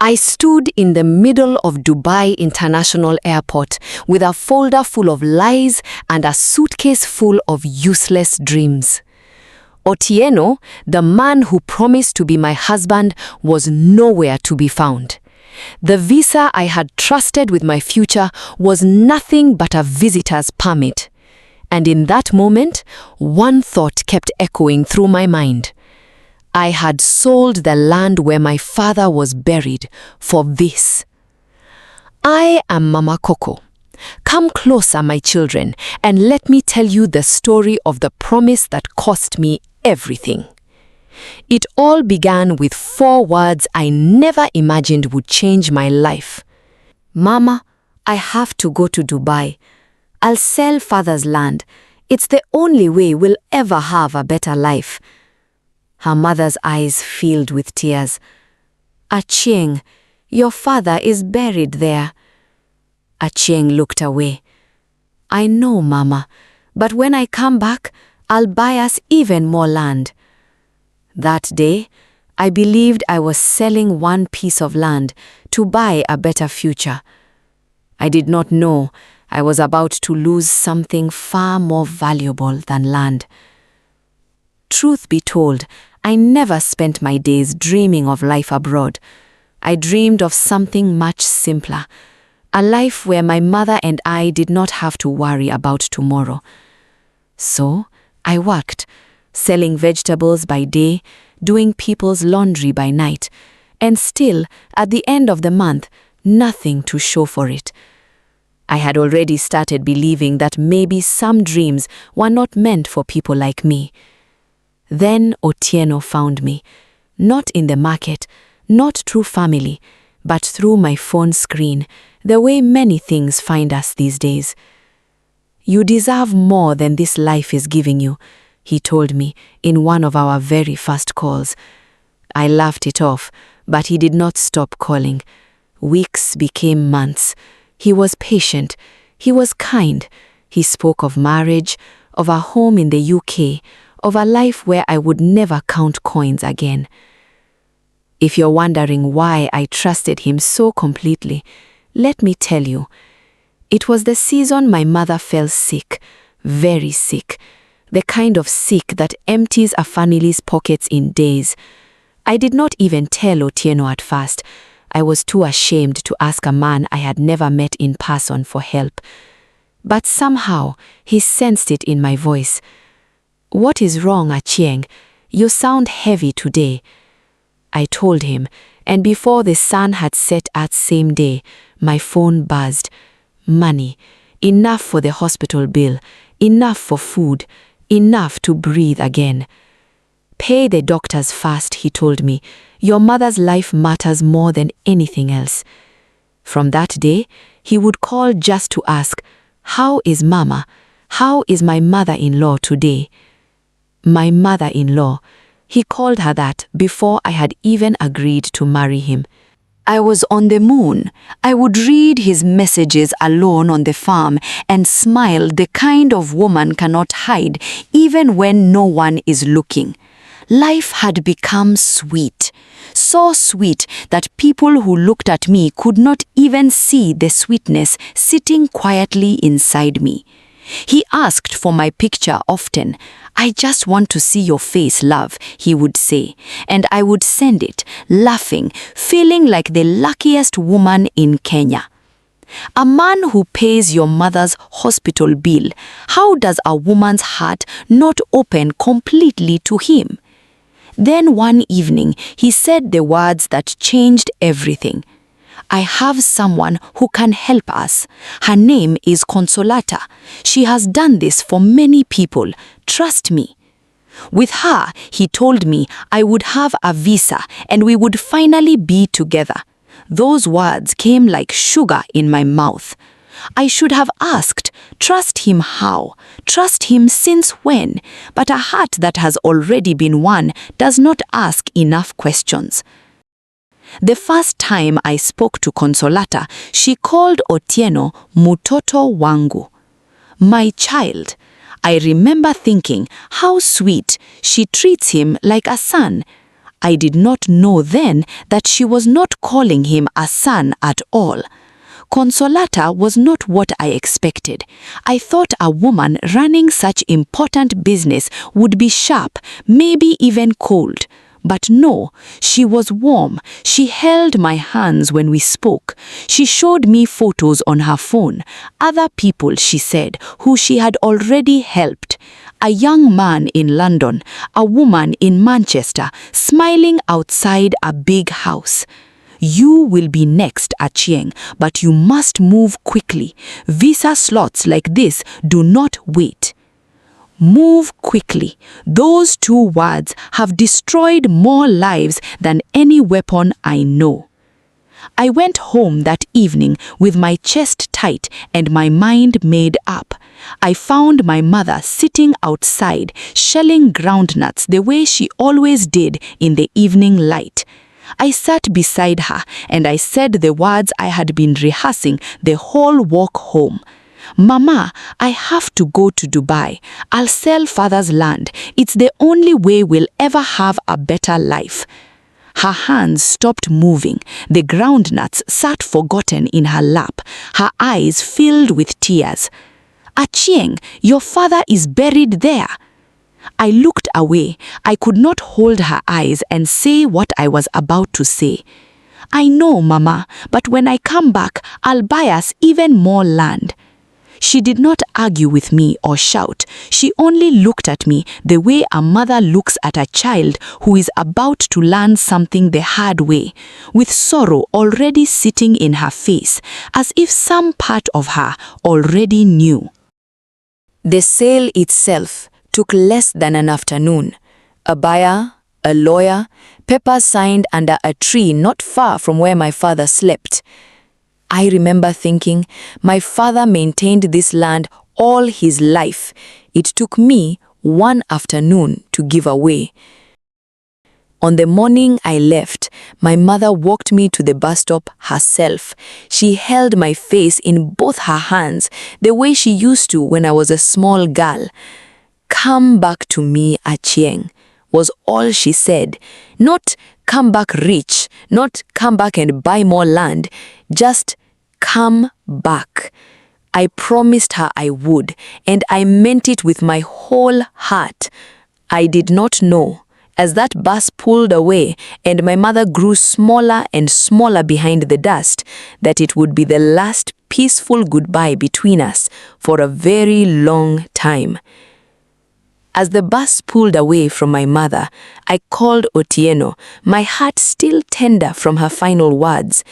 I stood in the middle of Dubai International Airport with a folder full of lies and a suitcase full of useless dreams. Otieno, the man who promised to be my husband, was nowhere to be found. The visa I had trusted with my future was nothing but a visitor's permit. And in that moment, one thought kept echoing through my mind. I had sold the land where my father was buried for this. I am Mama Koko. Come closer, my children, and let me tell you the story of the promise that cost me everything. It all began with 4 words I never imagined would change my life. Mama, I have to go to Dubai. I'll sell father's land. It's the only way we'll ever have a better life. Her mother's eyes filled with tears. Achieng, your father is buried there. Achieng looked away. I know, Mama, but when I come back, I'll buy us even more land. That day, I believed I was selling one piece of land to buy a better future. I did not know I was about to lose something far more valuable than land. Truth be told, I never spent my days dreaming of life abroad. I dreamed of something much simpler, a life where my mother and I did not have to worry about tomorrow. So, I worked, selling vegetables by day, doing people's laundry by night, and still, at the end of the month, nothing to show for it. I had already started believing that maybe some dreams were not meant for people like me. Then Otieno found me, not in the market, not through family, but through my phone screen, the way many things find us these days. You deserve more than this life is giving you, he told me in one of our very first calls. I laughed it off, but he did not stop calling. Weeks became months. He was patient. He was kind. He spoke of marriage, of a home in the UK, of a life where I would never count coins again. If you're wondering why I trusted him so completely, let me tell you. It was the season my mother fell sick, very sick, the kind of sick that empties a family's pockets in days. I did not even tell Otieno at first. I was too ashamed to ask a man I had never met in person for help. But somehow, he sensed it in my voice. What is wrong, Achieng? You sound heavy today. I told him, and before the sun had set that same day, my phone buzzed. Money. Enough for the hospital bill. Enough for food. Enough to breathe again. Pay the doctors first, he told me. Your mother's life matters more than anything else. From that day, he would call just to ask, how is Mama? How is my mother-in-law today? My mother-in-law. He called her that before I had even agreed to marry him. I was on the moon. I would read his messages alone on the farm and smile, the kind of woman cannot hide even when no one is looking. Life had become sweet, so sweet that people who looked at me could not even see the sweetness sitting quietly inside me. He asked for my picture often. I just want to see your face, love, he would say, and I would send it, laughing, feeling like the luckiest woman in Kenya. A man who pays your mother's hospital bill, how does a woman's heart not open completely to him? Then one evening, he said the words that changed everything. I have someone who can help us. Her name is Consolata. She has done this for many people. Trust me. With her, he told me I would have a visa and we would finally be together. Those words came like sugar in my mouth. I should have asked, trust him how? Trust him since when? But a heart that has already been won does not ask enough questions. The first time I spoke to Consolata, she called Otieno Mutoto Wangu, my child. I remember thinking how sweet, she treats him like a son. I did not know then that she was not calling him a son at all. Consolata was not what I expected. I thought a woman running such important business would be sharp, maybe even cold. But no, she was warm. She held my hands when we spoke. She showed me photos on her phone. Other people, she said, who she had already helped. A young man in London, a woman in Manchester, smiling outside a big house. You will be next, Achieng, but you must move quickly. Visa slots like this do not wait. Move quickly. Those two words have destroyed more lives than any weapon I know. I went home that evening with my chest tight and my mind made up. I found my mother sitting outside, shelling groundnuts the way she always did in the evening light. I sat beside her and I said the words I had been rehearsing the whole walk home. Mama, I have to go to Dubai. I'll sell father's land. It's the only way we'll ever have a better life. Her hands stopped moving. The groundnuts sat forgotten in her lap. Her eyes filled with tears. Achieng, your father is buried there. I looked away. I could not hold her eyes and say what I was about to say. I know, Mama, but when I come back, I'll buy us even more land. She did not argue with me or shout. She only looked at me the way a mother looks at a child who is about to learn something the hard way, with sorrow already sitting in her face, as if some part of her already knew. The sale itself took less than an afternoon. A buyer, a lawyer, papers signed under a tree not far from where my father slept. I remember thinking, my father maintained this land all his life. It took me one afternoon to give away. On the morning I left, my mother walked me to the bus stop herself. She held my face in both her hands, the way she used to when I was a small girl. "Come back to me, Achieng," was all she said. Not come back rich, not come back and buy more land, just come back. I promised her I would, and I meant it with my whole heart. I did not know, as that bus pulled away and my mother grew smaller and smaller behind the dust, that it would be the last peaceful goodbye between us for a very long time. As the bus pulled away from my mother, I called Otieno, my heart still tender from her final words.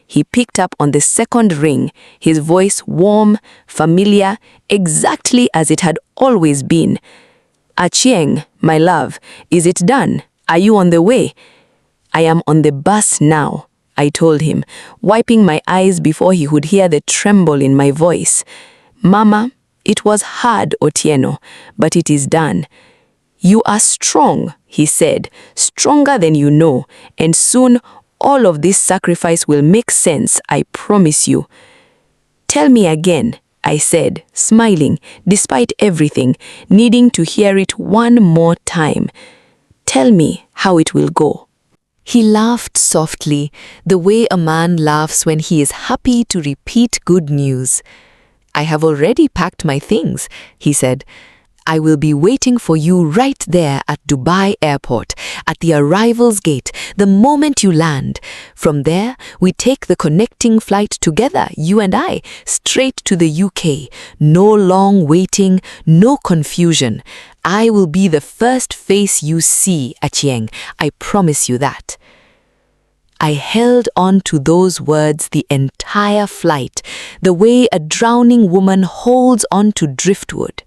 He picked up on the second ring, his voice warm, familiar, exactly as it had always been. "Achieng, my love, is it done? Are you on the way?" "I am on the bus now," I told him, wiping my eyes before he would hear the tremble in my voice. "Mama, it was hard, Otieno, but it is done." "You are strong," he said, "stronger than you know, and soon all of this sacrifice will make sense, I promise you." "Tell me again," I said, smiling, despite everything, needing to hear it one more time. "Tell me how it will go." He laughed softly, the way a man laughs when he is happy to repeat good news. "I have already packed my things," he said. "I will be waiting for you right there at Dubai Airport, at the arrivals gate, the moment you land. From there, we take the connecting flight together, you and I, straight to the UK. No long waiting, no confusion. I will be the first face you see, Achieng. I promise you that." I held on to those words the entire flight, the way a drowning woman holds on to driftwood.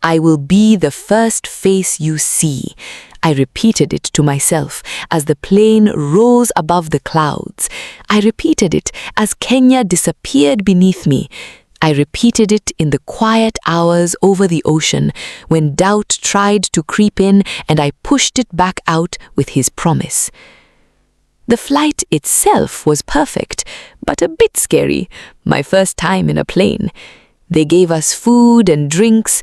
"I will be the first face you see." I repeated it to myself as the plane rose above the clouds. I repeated it as Kenya disappeared beneath me. I repeated it in the quiet hours over the ocean when doubt tried to creep in and I pushed it back out with his promise. The flight itself was perfect, but a bit scary. My first time in a plane. They gave us food and drinks.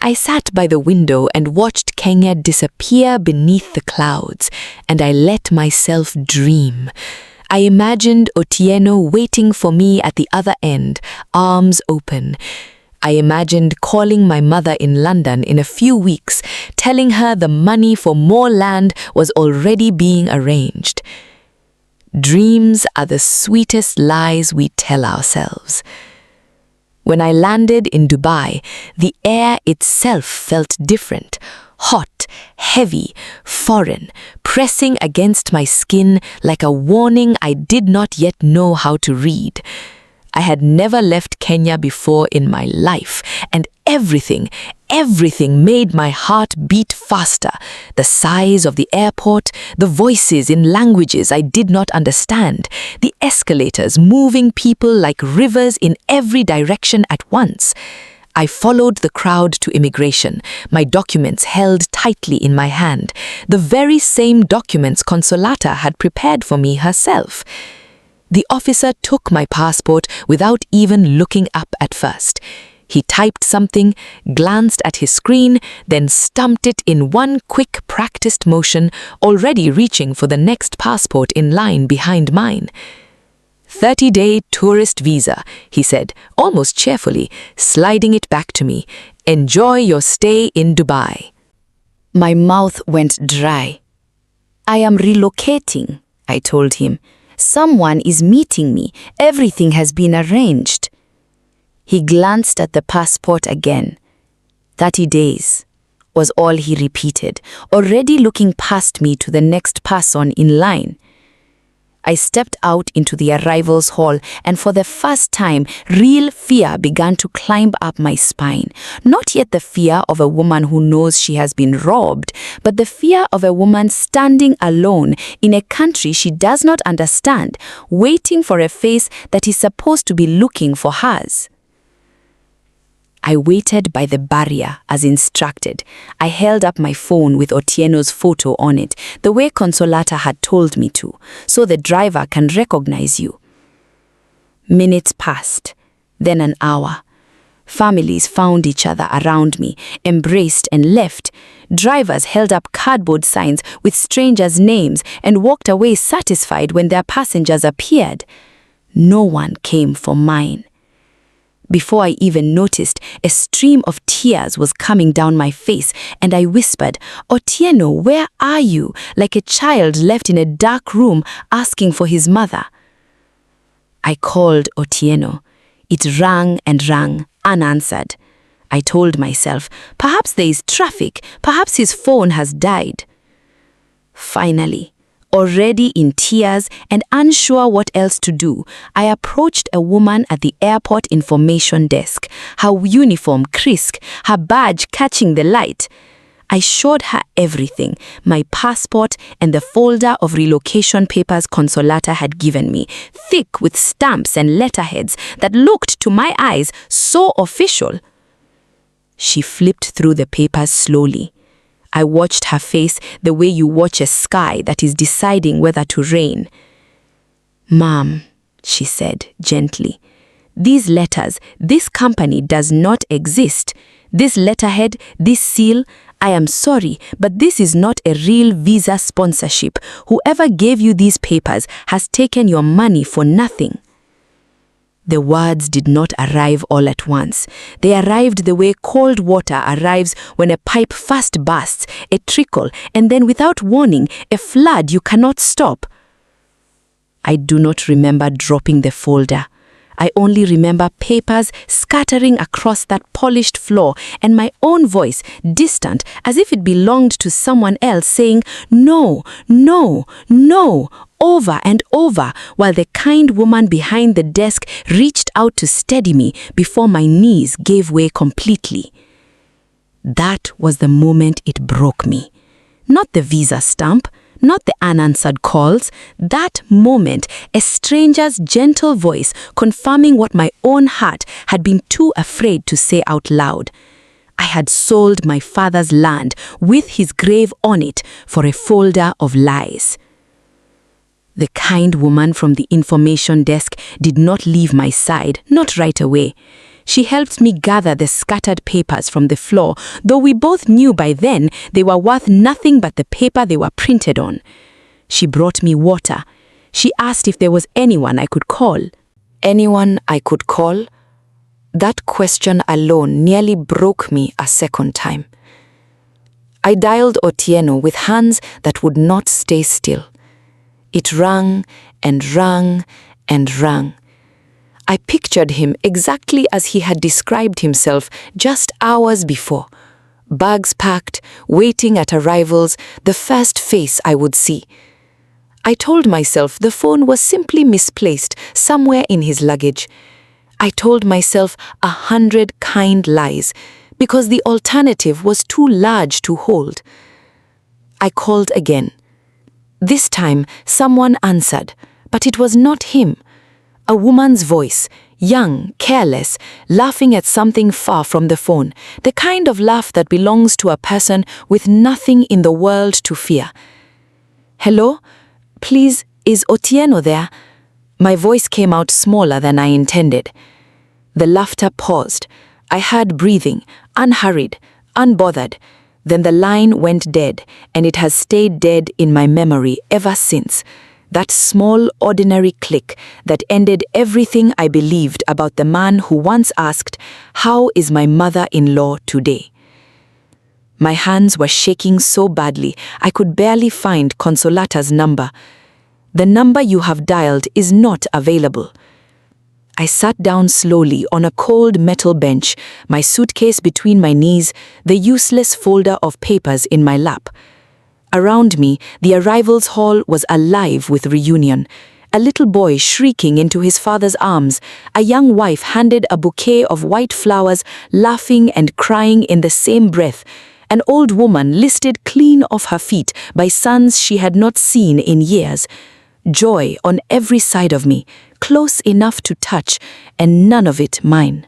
I sat by the window and watched Kenya disappear beneath the clouds, and I let myself dream. I imagined Otieno waiting for me at the other end, arms open. I imagined calling my mother in London in a few weeks, telling her the money for more land was already being arranged. Dreams are the sweetest lies we tell ourselves. When I landed in Dubai, the air itself felt different. Hot, heavy, foreign, pressing against my skin like a warning I did not yet know how to read. I had never left Kenya before in my life, and everything made my heart beat faster. The size of the airport, the voices in languages I did not understand, the escalators moving people like rivers in every direction at once. I followed the crowd to immigration, my documents held tightly in my hand, the very same documents Consolata had prepared for me herself. The officer took my passport without even looking up at first. He typed something, glanced at his screen, then stamped it in one quick practiced motion, already reaching for the next passport in line behind mine. 30-day tourist visa, he said, almost cheerfully, sliding it back to me. Enjoy your stay in Dubai. My mouth went dry. I am relocating, I told him. Someone is meeting me. Everything has been arranged. He glanced at the passport again. 30 days was all he repeated, already looking past me to the next person in line. I stepped out into the arrivals hall, and for the first time, real fear began to climb up my spine. Not yet the fear of a woman who knows she has been robbed, but the fear of a woman standing alone in a country she does not understand, waiting for a face that is supposed to be looking for hers. I waited by the barrier as instructed. I held up my phone with Otieno's photo on it, the way Consolata had told me to, so the driver can recognize you. Minutes passed, then an hour. Families found each other around me, embraced and left. Drivers held up cardboard signs with strangers' names and walked away satisfied when their passengers appeared. No one came for mine. Before I even noticed, a stream of tears was coming down my face, and I whispered, "Otieno, where are you?" like a child left in a dark room asking for his mother. I called Otieno. It rang and rang, unanswered. I told myself, perhaps there is traffic, perhaps his phone has died. Finally, already in tears and unsure what else to do, I approached a woman at the airport information desk, her uniform crisp, her badge catching the light. I showed her everything, my passport and the folder of relocation papers Consolata had given me, thick with stamps and letterheads that looked to my eyes so official. She flipped through the papers slowly. I watched her face the way you watch a sky that is deciding whether to rain. "Mom," she said gently, "these letters, this company does not exist. This letterhead, this seal, I am sorry, but this is not a real visa sponsorship. Whoever gave you these papers has taken your money for nothing." The words did not arrive all at once. They arrived the way cold water arrives when a pipe first bursts, a trickle, and then without warning, a flood you cannot stop. I do not remember dropping the folder. I only remember papers scattering across that polished floor and my own voice, distant, as if it belonged to someone else, saying, "No, no, no," over and over, while the kind woman behind the desk reached out to steady me before my knees gave way completely. That was the moment it broke me. Not the visa stamp, not the unanswered calls. That moment, a stranger's gentle voice confirming what my own heart had been too afraid to say out loud. I had sold my father's land with his grave on it for a folder of lies. The kind woman from the information desk did not leave my side, not right away. She helped me gather the scattered papers from the floor, though we both knew by then they were worth nothing but the paper they were printed on. She brought me water. She asked if there was anyone I could call. Anyone I could call? That question alone nearly broke me a second time. I dialed Otieno with hands that would not stay still. It rang and rang and rang. I pictured him exactly as he had described himself just hours before. Bags packed, waiting at arrivals, the first face I would see. I told myself the phone was simply misplaced somewhere in his luggage. I told myself 100 kind lies, because the alternative was too large to hold. I called again. This time, someone answered, but it was not him. A woman's voice, young, careless, laughing at something far from the phone, the kind of laugh that belongs to a person with nothing in the world to fear. "Hello? Please, is Otieno there?" My voice came out smaller than I intended. The laughter paused. I heard breathing, unhurried, unbothered. Then the line went dead, and it has stayed dead in my memory ever since. That small, ordinary click that ended everything I believed about the man who once asked, "How is my mother-in-law today?" My hands were shaking so badly I could barely find Consolata's number. "The number you have dialed is not available." I sat down slowly on a cold metal bench, my suitcase between my knees, the useless folder of papers in my lap. Around me, the arrivals hall was alive with reunion. A little boy shrieking into his father's arms, a young wife handed a bouquet of white flowers, laughing and crying in the same breath, an old woman listed clean off her feet by sons she had not seen in years. Joy on every side of me, close enough to touch, and none of it mine.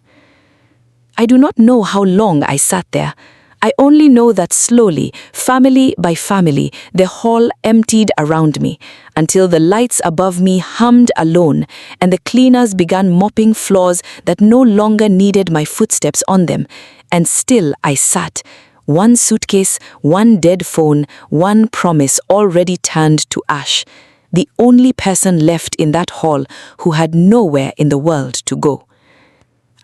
I do not know how long I sat there. I only know that slowly, family by family, the hall emptied around me, until the lights above me hummed alone, and the cleaners began mopping floors that no longer needed my footsteps on them, and still I sat. One suitcase, one dead phone, one promise already turned to ash. The only person left in that hall who had nowhere in the world to go.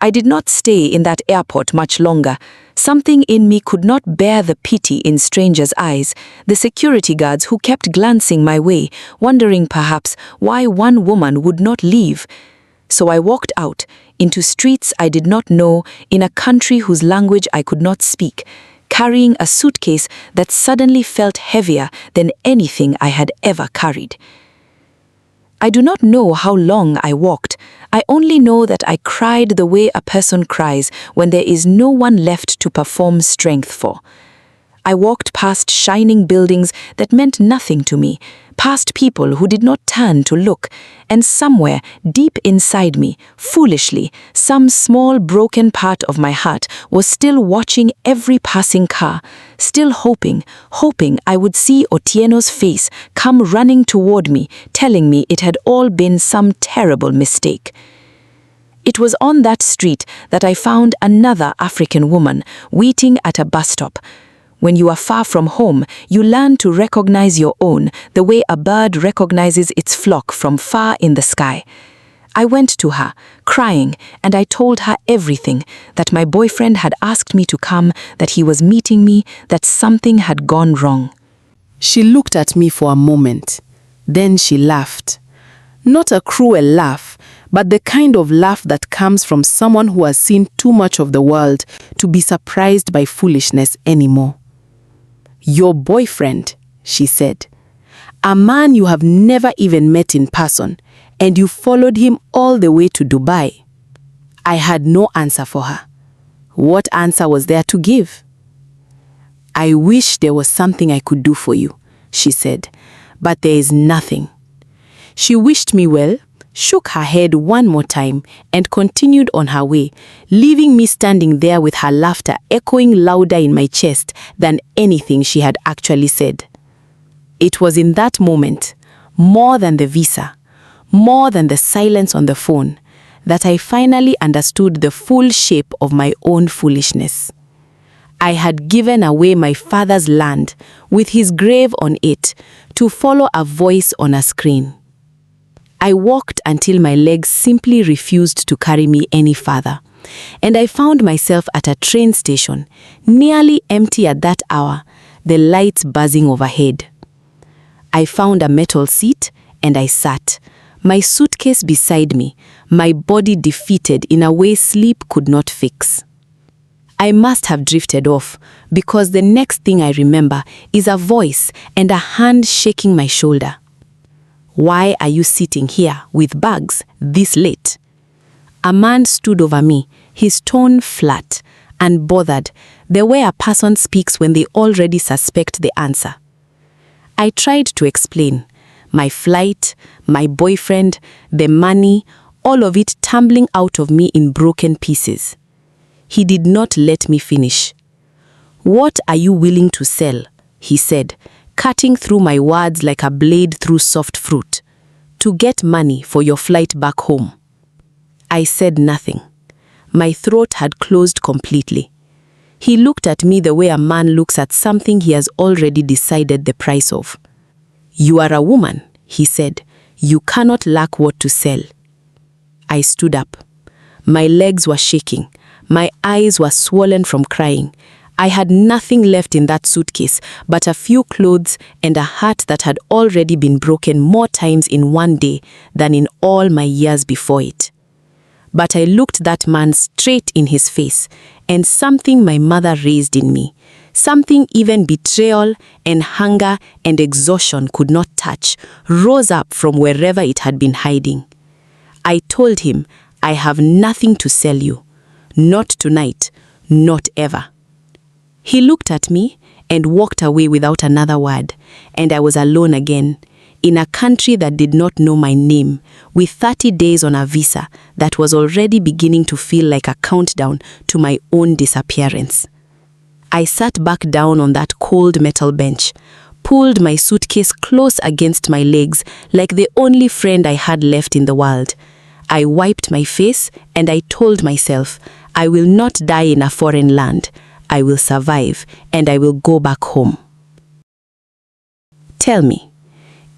I did not stay in that airport much longer. Something in me could not bear the pity in strangers' eyes, the security guards who kept glancing my way, wondering perhaps why one woman would not leave. So I walked out, into streets I did not know, in a country whose language I could not speak, carrying a suitcase that suddenly felt heavier than anything I had ever carried. I do not know how long I walked. I only know that I cried the way a person cries when there is no one left to perform strength for. I walked past shining buildings that meant nothing to me, past people who did not turn to look, and somewhere deep inside me, foolishly, some small broken part of my heart was still watching every passing car, still hoping I would see Otieno's face come running toward me, telling me it had all been some terrible mistake. It was on that street that I found another African woman waiting at a bus stop. When you are far from home, you learn to recognize your own the way a bird recognizes its flock from far in the sky. I went to her, crying, and I told her everything, that my boyfriend had asked me to come, that he was meeting me, that something had gone wrong. She looked at me for a moment. Then she laughed. Not a cruel laugh, but the kind of laugh that comes from someone who has seen too much of the world to be surprised by foolishness anymore. "Your boyfriend," she said. "A man you have never even met in person, and you followed him all the way to Dubai." I had no answer for her. What answer was there to give? "I wish there was something I could do for you," she said, "but there is nothing." She wished me well, shook her head one more time, and continued on her way, leaving me standing there with her laughter echoing louder in my chest than anything she had actually said. It was in that moment, more than the visa, more than the silence on the phone, that I finally understood the full shape of my own foolishness. I had given away my father's land, with his grave on it, to follow a voice on a screen. I walked until my legs simply refused to carry me any further, and I found myself at a train station, nearly empty at that hour, the lights buzzing overhead. I found a metal seat and I sat, my suitcase beside me, my body defeated in a way sleep could not fix. I must have drifted off, because the next thing I remember is a voice and a hand shaking my shoulder. "Why are you sitting here with bags this late?" A man stood over me, his tone flat, unbothered, the way a person speaks when they already suspect the answer. I tried to explain. My flight, my boyfriend, the money, all of it tumbling out of me in broken pieces. He did not let me finish. "What are you willing to sell?" he said, cutting through my words like a blade through soft fruit. "To get money for your flight back home." I said nothing. My throat had closed completely. He looked at me the way a man looks at something he has already decided the price of. "You are a woman," he said. "You cannot lack what to sell." I stood up. My legs were shaking. My eyes were swollen from crying. I had nothing left in that suitcase but a few clothes and a heart that had already been broken more times in one day than in all my years before it. But I looked that man straight in his face, and something my mother raised in me, something even betrayal and hunger and exhaustion could not touch, rose up from wherever it had been hiding. I told him, "I have nothing to sell you. Not tonight, not ever." He looked at me and walked away without another word, and I was alone again, in a country that did not know my name, with 30 days on a visa that was already beginning to feel like a countdown to my own disappearance. I sat back down on that cold metal bench, pulled my suitcase close against my legs like the only friend I had left in the world. I wiped my face and I told myself, I will not die in a foreign land. I will survive and I will go back home. Tell me,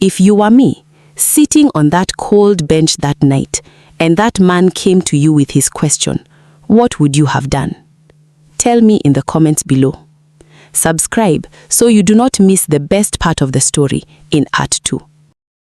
if you were me, sitting on that cold bench that night, and that man came to you with his question, what would you have done? Tell me in the comments below. Subscribe so you do not miss the best part of the story in Part 2.